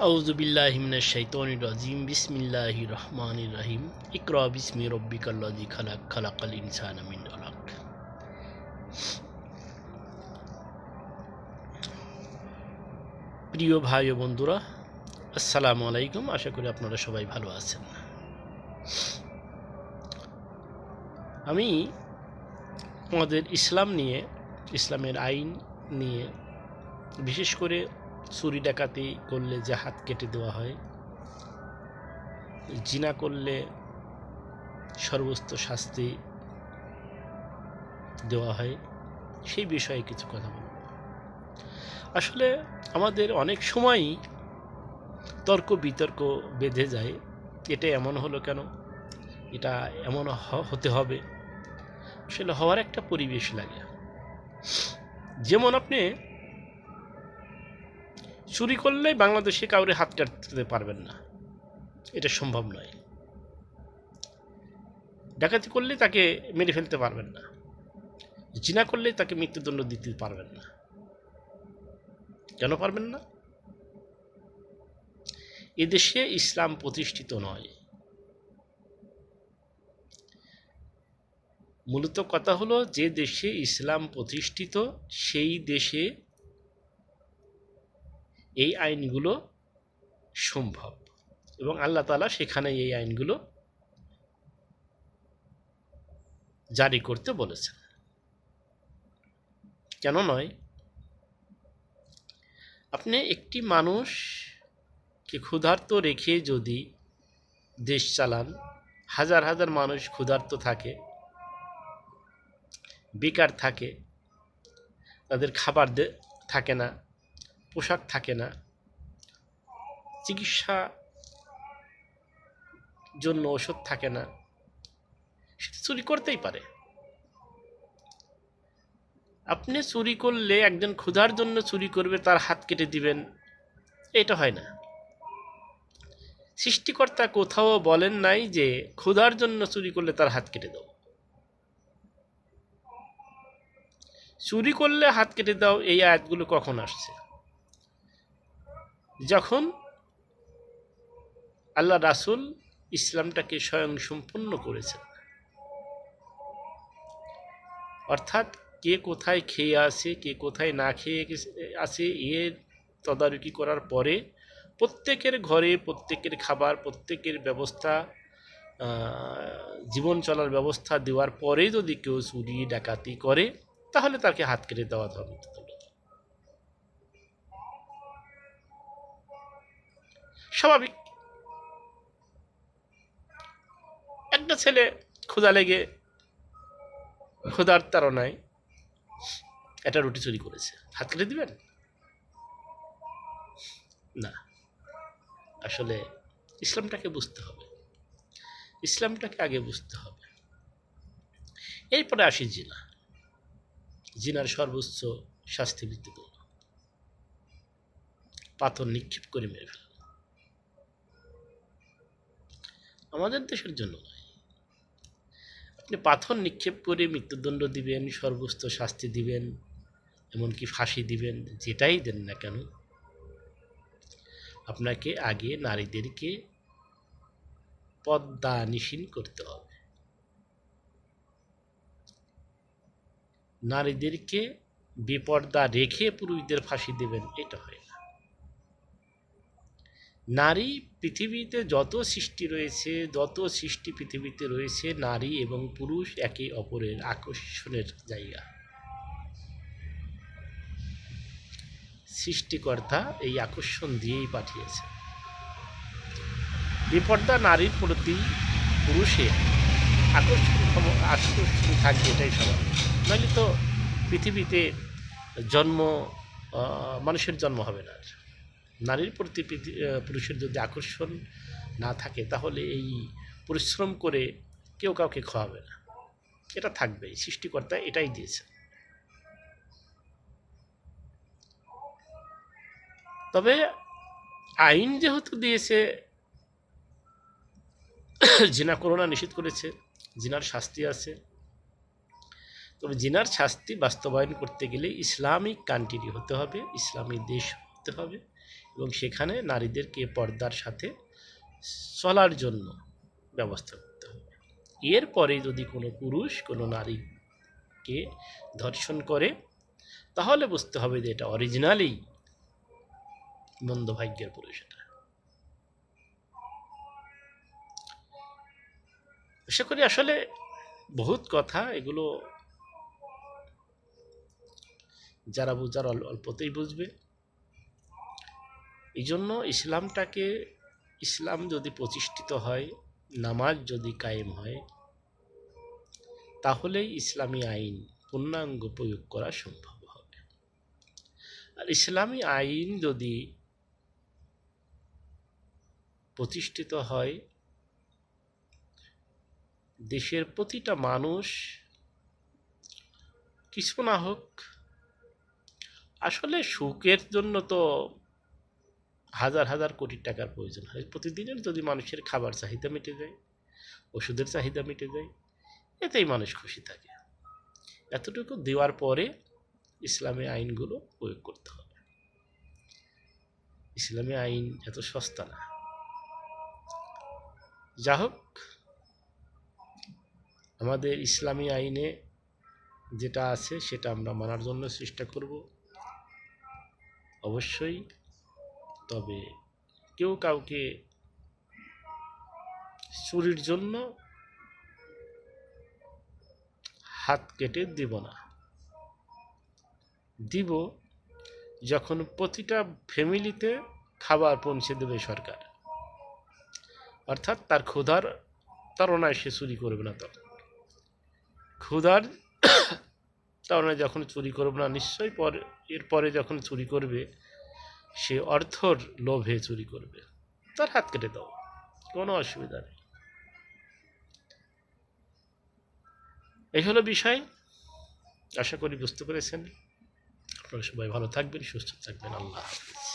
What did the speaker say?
আউযু বিল্লাহি মিনাশ শাইতানির রাজিম বিসমিল্লাহির রহমানির রহিম ইকরা বিসমি রাব্বিকাল্লাযী খালাক খালাকাল ইনসানা মিন আলাক। প্রিয় ভাই ও বন্ধুরা, আসসালামু আলাইকুম। আশা করি আপনারা সবাই ভালো আছেন। আমি আমাদের ইসলাম নিয়ে, ইসলামের আইন নিয়ে, বিশেষ করে চুরি ডাকাতি করলে যে হাত কেটে দেওয়া হয়, জিনা করলে সর্বোচ্চ শাস্তি দেওয়া হয়, সেই বিষয়ে কিছু কথা বলব। আসলে আমাদের অনেক সময়ই তর্ক বিতর্ক বেঁধে যায়, এটা এমন হলো কেন, এটা এমন হতে হবে। আসলে হওয়ার একটা পরিবেশ লাগে। যেমন আপনি চুরি করলেই বাংলাদেশে কাউরে হাত কাটতে পারবেন না, এটা সম্ভব নয়। ডাকাতি করলে তাকে মেরে ফেলতে পারবেন না, জিনা করলে তাকে মৃত্যুদণ্ড দিতে পারবেন না। কেন পারবেন না? এদেশে ইসলাম প্রতিষ্ঠিত নয়। মূলত কথা হলো, যে দেশে ইসলাম প্রতিষ্ঠিত সেই দেশে এই আইনগুলো সম্ভব, এবং আল্লাহ তাআলা সেখানে এই আইনগুলো জারি করতে বলেছেন। কেন নয়? আপনি একটি মানুষকে ক্ষুধার্ত রেখে যদি দেশ চালান, হাজার হাজার মানুষ ক্ষুধার্ত থাকে, বেকার থাকে, তাদের খাবার থাকে না, পোশাক থাকে না, চিকিৎসা জন্য ওষুধ থাকে না, সেটা চুরি করতেই পারে। আপনি চুরি করলে একজন ক্ষুধার জন্য চুরি করবে, তার হাত কেটে দিবেন, এটা হয় না। সৃষ্টিকর্তা কোথাও বলেন নাই যে ক্ষুধার জন্য চুরি করলে তার হাত কেটে দাও। চুরি করলে হাত কেটে দাও, এই আয়াতগুলো কখন আসছে? যখন আল্লাহ রাসূল ইসলামটাকে স্বয়ং সম্পূর্ণ করেছেন, অর্থাৎ কে কোথায় খেয়ে আছে, কে কোথায় না খেয়ে আছে, এর তদারকি করার পরে প্রত্যেকের ঘরে প্রত্যেকের খাবার, প্রত্যেকের ব্যবস্থা, জীবন চলার ব্যবস্থা দেওয়ার পরে যদি কেউ চুরি ডাকাতি করে, তাহলে তাকে হাত কেটে দেওয়া ধর্ম। স্বাভাবিক। একটা ছেলে ক্ষুধা লেগে ক্ষুধার তাড়নায় একটা রুটি চুরি করেছে, হাত কেটে দিবেন? না। আসলে ইসলামটাকে বুঝতে হবে, ইসলামটাকে আগে বুঝতে হবে। এরপরে আসি জিনা। জিনার সর্বোচ্চ শাস্তি মৃত্যুদণ্ড, পাথর নিক্ষেপ করে মেরে ফেলা। আমাদের দেশের জন্য নয়। আপনি পাথর নিক্ষেপ করে মৃত্যুদণ্ড দিবেন, সর্বোচ্চ শাস্তি দিবেন, এমনকি ফাঁসি দিবেন, যেটাই দেন না কেন, আপনাকে আগে নারীদেরকে পর্দানিশীন করতে হবে। নারীদেরকে বেপর্দা রেখে পুরুষদের ফাঁসি দেবেন, এটা হয় না। নারী পৃথিবীতে যত সৃষ্টি রয়েছে, যত সৃষ্টি পৃথিবীতে রয়েছে, নারী এবং পুরুষ একে অপরের আকর্ষণের জায়গা। সৃষ্টিকর্তা এই আকর্ষণ দিয়েই পাঠিয়েছে। বেপর্দা নারীর প্রতি পুরুষের আকর্ষণ থাকবে, এটাই স্বাভাবিক। নইলে তো পৃথিবীতে জন্ম মানুষের জন্ম হবে না। নারীর প্রতি পুরুষের যদি আকর্ষণ না থাকে, তাহলে এই পরিশ্রম করে কেউ কাউকে খাওয়াবে না, এটা থাকবেই। সৃষ্টিকর্তা এটাই দিয়েছে। তবে আইন যেহেতু দিয়েছে, জিনা করোনা নিষেধ করেছে, জিনার শাস্তি আছে। তবে জিনার শাস্তি বাস্তবায়ন করতে গেলে ইসলামিক কান্ট্রি হতে হবে, ইসলামী দেশ করতে হবে এবং সেখানে নারীদেরকে পর্দার সাথে চলার জন্য ব্যবস্থা করতে হবে। এরপরে যদি কোনো পুরুষ কোনো নারীকে ধর্ষণ করে তাহলে বুঝতে হবে যে এটা অরিজিনালি মন্দভাগ্যের পুরুষ। এটা আশা করি আসলে বহুত কথা, এগুলো যারা বুঝার অল্পতেই বুঝবে। এই জন্য ইসলাম যদি প্রতিষ্ঠিত হয়, নামাজ যদি কায়েম হয়, তাহলেই ইসলামী আইন পূর্ণাঙ্গ প্রয়োগ করা সম্ভব হবে। আর ইসলামী আইন যদি প্রতিষ্ঠিত হয়, দেশের প্রতিটা মানুষ কিছু না হোক, আসলে সুখের জন্য তো হাজার হাজার কোটি টাকার প্রয়োজন হয়। প্রতিদিনের যদি মানুষের খাবার চাহিদা মিটে যায়, ওষুধের চাহিদা মিটে যায়, এতেই মানুষ খুশি থাকে। এতটুকু দেওয়ার পরে ইসলামী আইনগুলো প্রয়োগ করতে হবে। ইসলামী আইন এত সস্তা না। যা হোক, আমাদের ইসলামী আইনে যেটা আছে সেটা আমরা মানার জন্য চেষ্টা করব অবশ্যই। তবে কেউ কাউকে চুরির জন্য হাত কেটে দিব না। দিব যখন প্রতিটা ফ্যামিলিতে খাবার পৌঁছে দেবে সরকার, অর্থাৎ তার ক্ষুধার তাড়নায় সে চুরি করবে না। তখন ক্ষুধার তাড়নায় যখন চুরি করবে না, নিশ্চয়ই এরপরে যখন চুরি করবে সে অর্থর লোভে চুরি করবে, তার হাত কেটে দাও, কোনো অসুবিধা নেই। এই হলো বিষয়। আশা করি বুঝতে পেরেছেন। আপনারা সবাই ভালো থাকবেন, সুস্থ থাকবেন। আল্লাহ হাফিজ।